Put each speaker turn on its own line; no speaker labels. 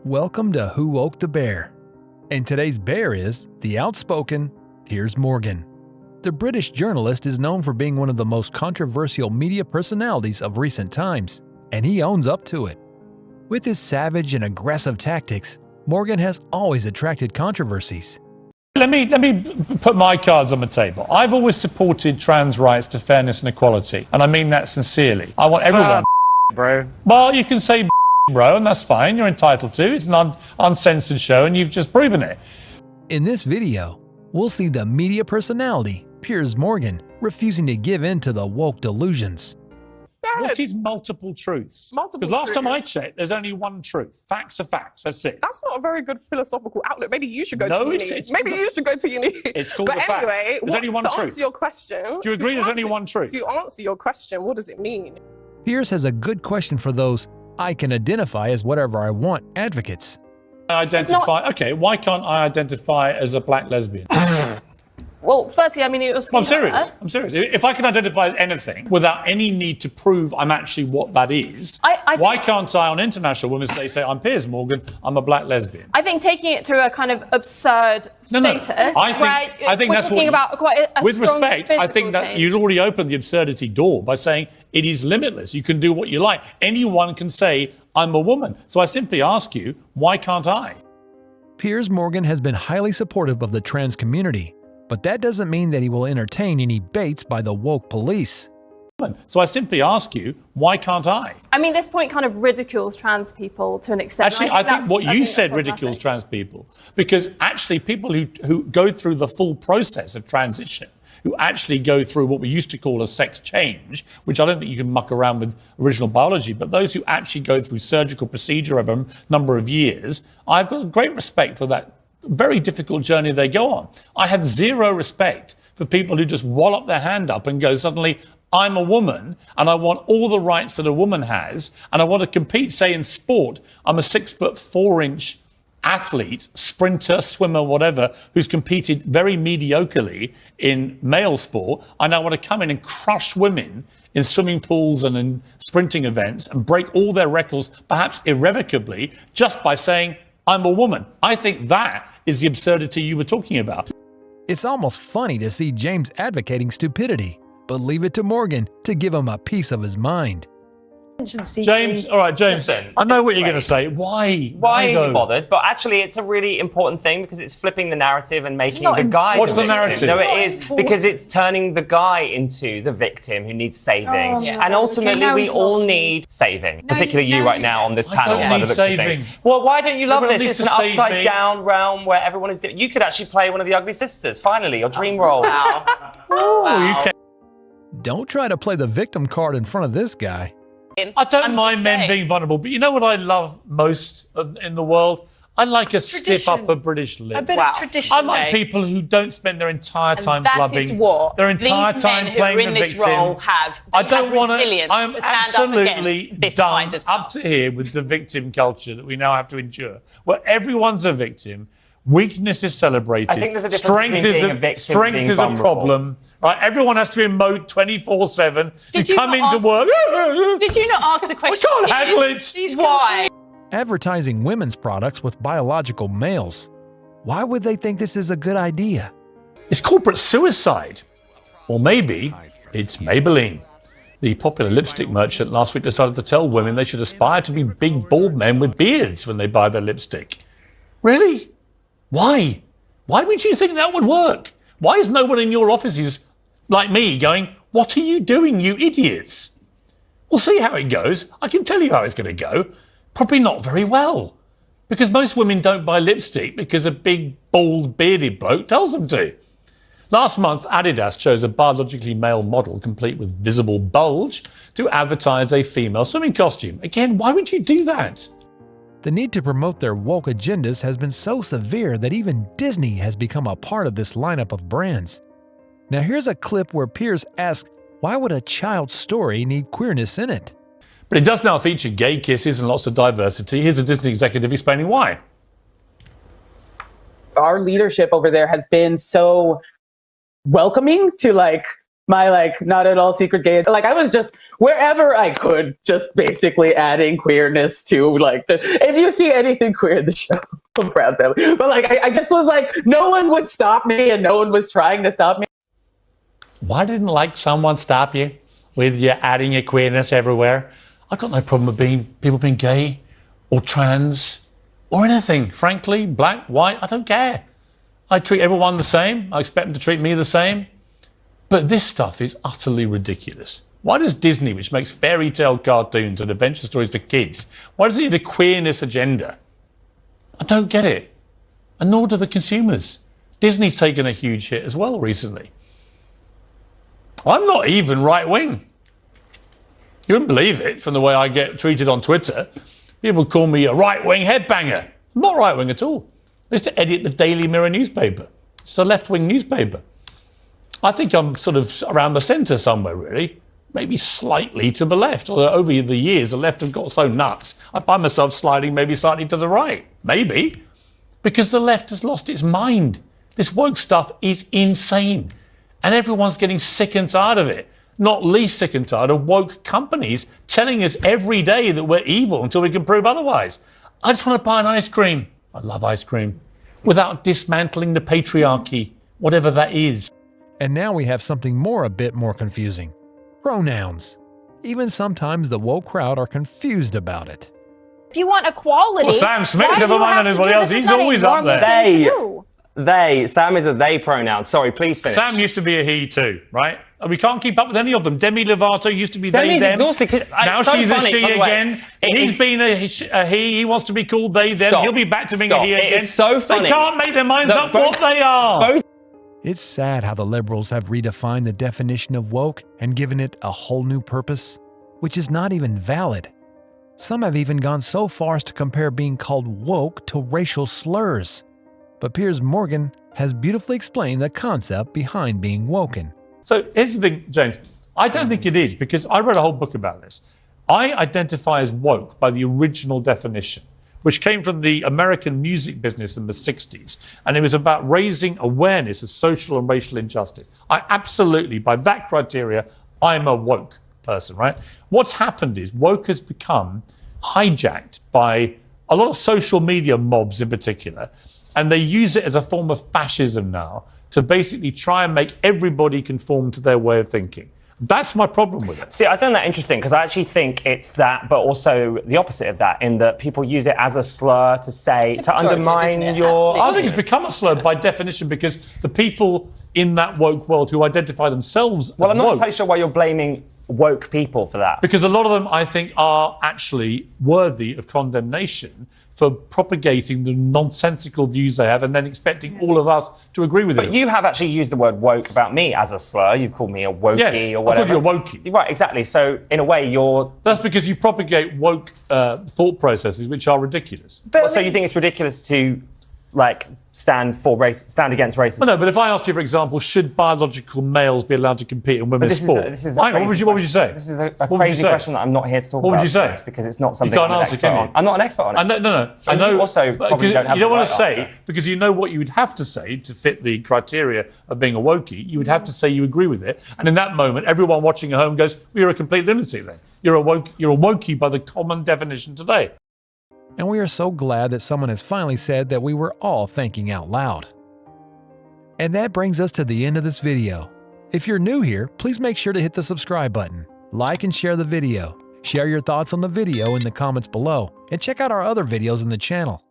Welcome to Who Woke the Bear. And today's bear is the outspoken Piers Morgan. The British journalist is known for being one of the most controversial media personalities of recent times, and he owns up to it. With his savage and aggressive tactics, Morgan has always attracted controversies.
Let me put my cards on the table. I've always supported trans rights to fairness and equality, and I mean that sincerely. I want everyone.
Bro.
Well, you can say bro, and that's fine. You're entitled to. It's an uncensored show, and you've just proven it.
In this video, we'll see the media personality, Piers Morgan, refusing to give in to the woke delusions.
What is multiple truths? Because last time I checked, there's only one truth. Facts are facts. That's it.
That's not a very good philosophical outlook. Maybe you should go to uni. Maybe you should go to uni.
It's called
but
the
anyway,
fact. There's only one truth.
To answer your question,
do you agree there's only one truth?
To answer your question, what does it mean?
Piers has a good question for those I can identify as whatever I want advocates.
Okay, why can't I identify as a black lesbian?
Well, firstly, I mean, it was...
I'm serious. If I can identify as anything without any need to prove I'm actually what that is, why can't I on International Women's Day say, I'm Piers Morgan, I'm a black lesbian?
I think taking it to a kind of absurd status,
I think that's
talking about quite a
with
strong
respect, I think that
change.
you'd already opened the absurdity door by saying it is limitless. You can do what you like. Anyone can say, I'm a woman. So I simply ask you, why can't I?
Piers Morgan has been highly supportive of the trans community, but that doesn't mean that he will entertain any baits by the woke police.
So I simply ask you, why can't I?
I mean, this point kind of ridicules trans people to an extent.
Actually, I think what you said ridicules trans people, because actually people who go through the full process of transition, who actually go through what we used to call a sex change, which I don't think you can muck around with original biology, but those who actually go through surgical procedure over a number of years, I've got great respect for that very difficult journey they go on. I have zero respect for people who just wallop their hand up and go, suddenly, I'm a woman and I want all the rights that a woman has and I want to compete, say, in sport. I'm a 6'4" athlete, sprinter, swimmer, whatever, who's competed very mediocrely in male sport. I now want to come in and crush women in swimming pools and in sprinting events and break all their records, perhaps irrevocably, just by saying, I'm a woman. I think that is the absurdity you were talking about.
It's almost funny to see James advocating stupidity, but leave it to Morgan to give him a piece of his mind.
James, all right, James, listen, I know what you're going to say. Why
are you bothered? But actually, it's a really important thing because it's flipping the narrative and making the guy.
What's the narrative?
No, it is because it's turning the guy into the victim who needs saving. And ultimately, we all need saving, particularly you right now on this panel.
I don't need saving.
Well, why don't you love this? It's an upside down realm where everyone is. You could actually play one of the ugly sisters. Finally, your dream role.
Wow.
Don't try to play the victim card in front of this guy.
I don't mind men being vulnerable, but you know what I love most in the world? I like a stiff upper British lip.
A bit of tradition.
I like people who don't spend their entire time blubbing.
That is what
their entire
these
time
men who
playing
are in
the
this
victim.
role have. They
I don't
have
want
resilience
I'm
to stand
absolutely
up against this
done
kind of stuff.
up to here with the victim culture that we now have to endure, where everyone's a victim. Weakness is celebrated.
I think there's a difference between being a victim and being
strength is a problem. Right? Everyone has to emote 24/7. You come into work.
Did you not ask the question?
I can't handle it.
Why?
Advertising women's products with biological males. Why would they think this is a good idea?
It's corporate suicide. Or maybe it's Maybelline. The popular lipstick merchant last week decided to tell women they should aspire to be big, bald men with beards when they buy their lipstick. Really? Why? Why would you think that would work? Why is no one in your offices like me going, what are you doing, you idiots? We'll see how it goes. I can tell you how it's going to go. Probably not very well. Because most women don't buy lipstick because a big, bald, bearded bloke tells them to. Last month, Adidas chose a biologically male model complete with visible bulge to advertise a female swimming costume. Again, why would you do that?
The need to promote their woke agendas has been so severe that even Disney has become a part of this lineup of brands. Now here's a clip where Piers asks, why would a child's story need queerness in it?
But it does now feature gay kisses and lots of diversity. Here's a Disney executive explaining why.
Our leadership over there has been so welcoming to my like not at all secret gay. Like I was just wherever I could, just basically adding queerness to like if you see anything queer in the show, I'm proud family. But like I just was like, no one would stop me and no one was trying to stop me.
Why didn't like someone stop you with you adding your queerness everywhere? I've got no problem with people being gay or trans or anything. Frankly, black, white, I don't care. I treat everyone the same. I expect them to treat me the same. But this stuff is utterly ridiculous. Why does Disney, which makes fairy tale cartoons and adventure stories for kids, why does it need a queerness agenda? I don't get it. And nor do the consumers. Disney's taken a huge hit as well recently. I'm not even right-wing. You wouldn't believe it from the way I get treated on Twitter. People call me a right-wing headbanger. I'm not right-wing at all. I used to edit the Daily Mirror newspaper. It's a left-wing newspaper. I think I'm sort of around the centre somewhere, really. Maybe slightly to the left. Although over the years, the left have got so nuts, I find myself sliding maybe slightly to the right. Maybe. Because the left has lost its mind. This woke stuff is insane. And everyone's getting sick and tired of it. Not least sick and tired of woke companies telling us every day that we're evil until we can prove otherwise. I just want to buy an ice cream. I love ice cream. Without dismantling the patriarchy, whatever that is.
And now we have something a bit more confusing. Pronouns. Even sometimes the woke crowd are confused about it.
If you want equality,
Well, Sam Smith, never mind anybody else, he's always up there.
They. Sam is a they pronoun. Sorry, please finish.
Sam used to be a he too, right? And we can't keep up with any of them. Demi Lovato used to be
Demi's
they, them.
exhausted.
Now
so
she's
funny,
a she again. He's been a he. He wants to be called they, them.
Stop.
He'll be back to being
Stop.
a he again.
It's so funny.
They can't make their minds up
both,
what they are.
Both.
It's sad how the liberals have redefined the definition of woke and given it a whole new purpose, which is not even valid. Some have even gone so far as to compare being called woke to racial slurs. But Piers Morgan has beautifully explained the concept behind being woken.
So here's the thing, James. I don't think it is, because I read a whole book about this. I identify as woke by the original definition, which came from the American music business in the 60s. And it was about raising awareness of social and racial injustice. I absolutely, by that criteria, I'm a woke person, right? What's happened is woke has become hijacked by a lot of social media mobs in particular. And they use it as a form of fascism now to basically try and make everybody conform to their way of thinking. That's my problem with it.
See, I find that interesting because I actually think it's that, but also the opposite of that, in that people use it as a slur to say, to undermine your...
I think it's become a slur by definition because the people in that woke world who identify themselves as
Well, I'm not
woke,
entirely sure why you're blaming woke people for that.
because a lot of them, I think, are actually worthy of condemnation for propagating the nonsensical views they have and then expecting all of us to agree with it.
But you have actually used the word woke about me as a slur. You've called me a wokey or whatever.
I called you a wokey.
Right, exactly. So, in a way, you're...
That's because you propagate woke thought processes which are ridiculous.
So you think it's ridiculous to, like, stand against racism?
Well, no, but if I asked you, for example, should biological males be allowed to compete in women's sport? Hang on, what would you say?
This is a crazy question that I'm not here to talk about.
What would you say?
It's because it's not something
You can't
I'm an
answer,
expert
can you?
on. I'm not an expert on it.
No.
So
I know.
You also probably don't have
you don't
the
want
right
to say,
answer.
because you know what you would have to say to fit the criteria of being a wokey. You would have to say you agree with it. And in that moment, everyone watching at home goes, well, you're a complete lunatic then. You're a wokey by the common definition today.
And we are so glad that someone has finally said that we were all thinking out loud. And that brings us to the end of this video. If you're new here, please make sure to hit the subscribe button, like and share the video, share your thoughts on the video in the comments below, and check out our other videos in the channel.